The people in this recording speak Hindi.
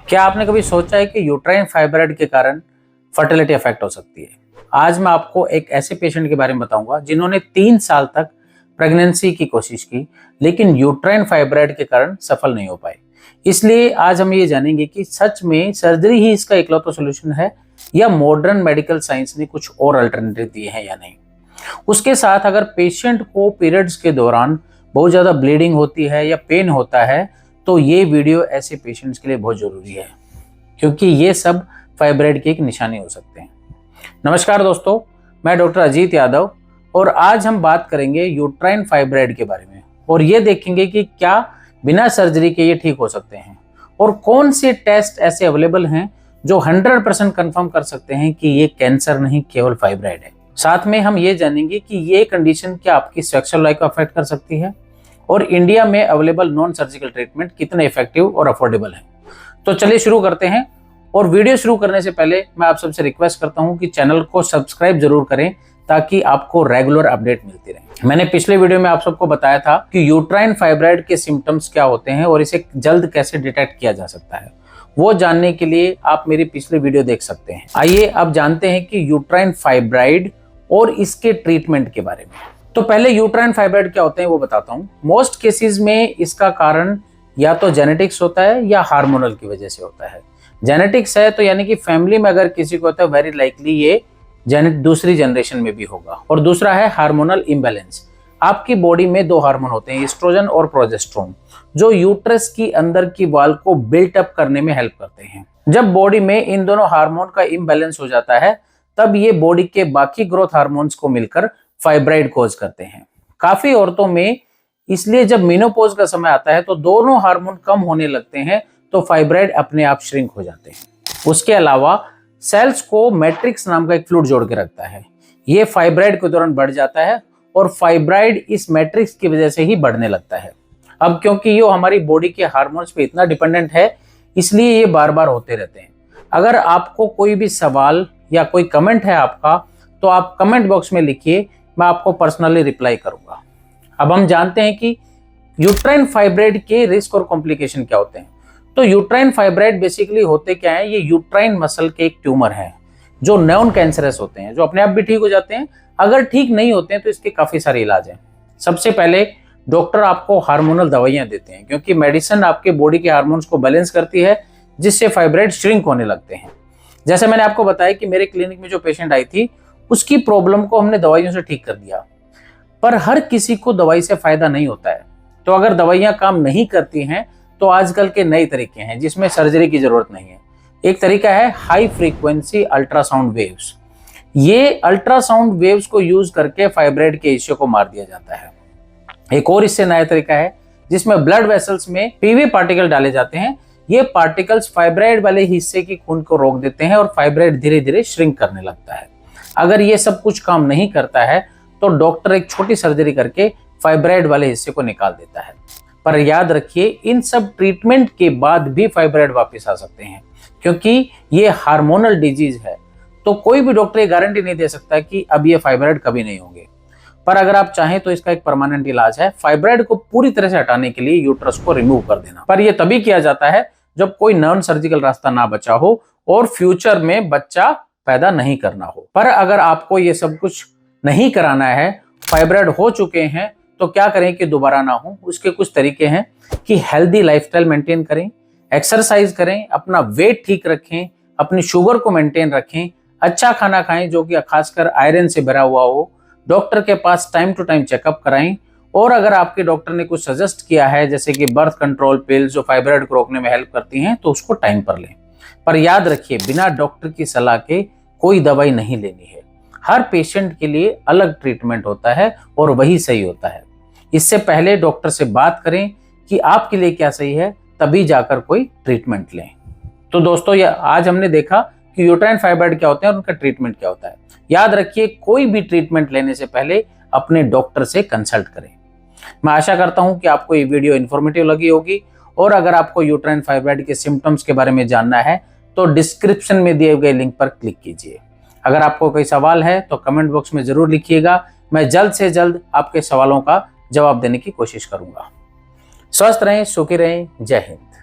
क्या आपने कभी सोचा है कि यूट्राइन फाइब्रॉइड के कारण फर्टिलिटी अफेक्ट हो सकती है? आज मैं आपको एक ऐसे पेशेंट के बारे में बताऊंगा जिन्होंने 3 साल तक प्रेगनेंसी की कोशिश की, लेकिन यूट्राइन फाइब्रॉइड के कारण सफल नहीं हो पाए। इसलिए आज हम ये जानेंगे कि सच में सर्जरी ही इसका इकलौता सोल्यूशन है या मॉडर्न मेडिकल साइंस ने कुछ और अल्टरनेटिव दिए हैं या नहीं। उसके साथ अगर पेशेंट को पीरियड्स के दौरान बहुत ज़्यादा ब्लीडिंग होती है या पेन होता है तो ये वीडियो ऐसे पेशेंट्स के लिए बहुत ज़रूरी है, क्योंकि ये सब फाइब्रॉइड की एक निशानी हो सकते हैं। नमस्कार दोस्तों, मैं डॉक्टर अजीत यादव और आज हम बात करेंगे यूट्राइन फाइब्रॉइड के बारे में और ये देखेंगे कि क्या बिना सर्जरी के ये ठीक हो सकते हैं और कौन से टेस्ट ऐसे अवेलेबल हैं जो 100% कंफर्म कर सकते हैं कि ये कैंसर नहीं केवल फाइब्रॉइड है। साथ में हम ये जानेंगे कि ये कंडीशन क्या आपकी सेक्सुअल लाइफ को अफेक्ट कर सकती है और इंडिया में अवेलेबल नॉन सर्जिकल ट्रीटमेंट कितने इफेक्टिव और अफोर्डेबल हैं। तो चलिए शुरू करते हैं। और वीडियो शुरू करने से पहले मैं आप सबसे रिक्वेस्ट करता हूं कि चैनल को सब्सक्राइब जरूर करें ताकि आपको रेगुलर अपडेट मिलती रहे। मैंने पिछले वीडियो में आप सबको बताया था कि यूट्राइन फाइब्रॉइड के सिम्टम्स क्या होते हैं और इसे जल्द कैसे डिटेक्ट किया जा सकता है। वो जानने के लिए आप मेरी पिछले वीडियो देख सकते हैं। आइए अब जानते हैं कि यूट्राइन फाइब्रॉइड और इसके ट्रीटमेंट के बारे में। तो पहले यूट्राइन फाइब्रॉइड क्या होते हैं वो बताता हूँ। मोस्ट केसेस में इसका कारण या तो जेनेटिक्स होता है या हार्मोनल की वजह से होता है। जेनेटिक्स है तो यानी कि फैमिली में अगर किसी को होता है वेरी लाइकली ये दूसरी जनरेशन में भी होगा। और दूसरा है हार्मोनल इम्बैलेंस। आपकी बॉडी में 2 हार्मोन होते हैं, एस्ट्रोजन और प्रोजेस्टेरोन, जो यूट्रस की अंदर की वॉल को बिल्ट अप करने में हेल्प करते हैं। जब बॉडी में इन दोनों हार्मोन का इम्बैलेंस हो जाता है तब ये बॉडी के बाकी ग्रोथ हार्मोन्स को मिलकर फाइब्रॉइड कॉज करते हैं। काफी औरतों में इसलिए जब मेनोपॉज का समय आता है तो दोनों हार्मोन कम होने लगते हैं तो फाइब्रॉइड अपने आप श्रिंक हो जाते हैं। उसके अलावा सेल्स को मैट्रिक्स नाम का एक फ्लूइड जोड़ के रखता है। ये फाइब्रॉइड के दौरान बढ़ जाता है और फाइब्रॉइड इस मैट्रिक्स की वजह से ही बढ़ने लगता है। अब क्योंकि ये हमारी बॉडी के हार्मोन्स पे इतना डिपेंडेंट है इसलिए ये बार बार होते रहते हैं। अगर आपको कोई भी सवाल या कोई कमेंट है आपका तो आप कमेंट बॉक्स में लिखिए, मैं आपको पर्सनली रिप्लाई करूंगा। अब हम जानते हैं कि यूट्राइन फाइब्रॉइड के रिस्क और कॉम्प्लिकेशन क्या होते हैं। तो यूट्राइन फाइब्रॉइड बेसिकली होते क्या है, ये यूट्राइन मसल के एक ट्यूमर है जो नॉन कैंसरस होते हैं, जो अपने आप भी ठीक हो जाते हैं। अगर ठीक नहीं होते हैं तो इसके काफी सारे इलाज हैं। सबसे पहले डॉक्टर आपको हार्मोनल दवाइयां देते हैं, क्योंकि मेडिसिन आपके बॉडी के हार्मोन्स को बैलेंस करती है जिससे फाइब्रॉइड श्रिंक होने लगते हैं। जैसे मैंने आपको बताया कि मेरे क्लिनिक में जो पेशेंट आई थी उसकी प्रॉब्लम को हमने दवाइयों से ठीक कर दिया, पर हर किसी को दवाई से फायदा नहीं होता है। तो अगर दवाइयां काम नहीं करती हैं तो आजकल के नए तरीके हैं जिसमें सर्जरी की जरूरत नहीं है। एक तरीका है हाई फ्रीक्वेंसी अल्ट्रासाउंड वेव्स। ये अल्ट्रासाउंड वेव्स को यूज करके फाइब्रॉइड के हिस्से को मार दिया जाता है। एक और इससे नया तरीका है जिसमें ब्लड वेसल्स में पीवी पार्टिकल डाले जाते हैं। ये पार्टिकल्स फाइब्रॉइड वाले हिस्से की खून को रोक देते हैं और फाइब्रॉइड धीरे धीरे श्रिंक करने लगता है। अगर ये सब कुछ काम नहीं करता है तो डॉक्टर एक छोटी सर्जरी करके फाइब्रॉइड वाले हिस्से को निकाल देता है। पर याद रखिए, इन सब ट्रीटमेंट के बाद भी फाइब्रॉइड वापस आ सकते हैं, क्योंकि ये हार्मोनल डिजीज है। तो कोई भी डॉक्टर ये गारंटी नहीं दे सकता कि अब ये फाइब्रॉइड कभी नहीं होंगे। पर अगर आप चाहें तो इसका एक परमानेंट इलाज है, फाइब्रॉइड को पूरी तरह से हटाने के लिए यूट्रस को रिमूव कर देना। पर यह तभी किया जाता है जब कोई नॉन सर्जिकल रास्ता ना बचा हो और फ्यूचर में बच्चा पैदा नहीं करना हो। पर अगर आपको ये सब कुछ नहीं कराना है, फाइब्रॉइड हो चुके हैं, तो क्या करें कि दोबारा ना हो। उसके कुछ तरीके हैं कि हेल्दी लाइफस्टाइल मेंटेन करें, एक्सरसाइज करें, अपना वेट ठीक रखें, अपनी शुगर को मेंटेन रखें, अच्छा खाना खाएं जो कि खासकर आयरन से भरा हुआ हो, डॉक्टर के पास टाइम टू टाइम चेकअप कराएं। और अगर आपके डॉक्टर ने कुछ सजेस्ट किया है जैसे कि बर्थ कंट्रोल पिल्स जो फाइब्रॉइड को रोकने में हेल्प करती हैं तो उसको टाइम पर लें। पर याद रखिए, बिना डॉक्टर की सलाह के कोई दवाई नहीं लेनी है। हर पेशेंट के लिए अलग ट्रीटमेंट होता है और वही सही होता है। इससे पहले डॉक्टर से बात करें कि आपके लिए क्या सही है, तभी जाकर कोई ट्रीटमेंट लें। तो दोस्तों, आज हमने देखा कि यूट्राइन फाइब्रॉइड क्या होते हैं और उनका ट्रीटमेंट क्या होता है। याद रखिए, कोई भी ट्रीटमेंट लेने से पहले अपने डॉक्टर से कंसल्ट करें। मैं आशा करता हूं कि आपको ये वीडियो इन्फॉर्मेटिव लगी होगी और अगर आपको यूट्राइन फाइब्रॉइड के सिम्टम्स के बारे में जानना है तो डिस्क्रिप्शन में दिए गए लिंक पर क्लिक कीजिए। अगर आपको कोई सवाल है तो कमेंट बॉक्स में जरूर लिखिएगा। मैं जल्द से जल्द आपके सवालों का जवाब देने की कोशिश करूंगा। स्वस्थ रहें, सुखी रहें। जय हिंद।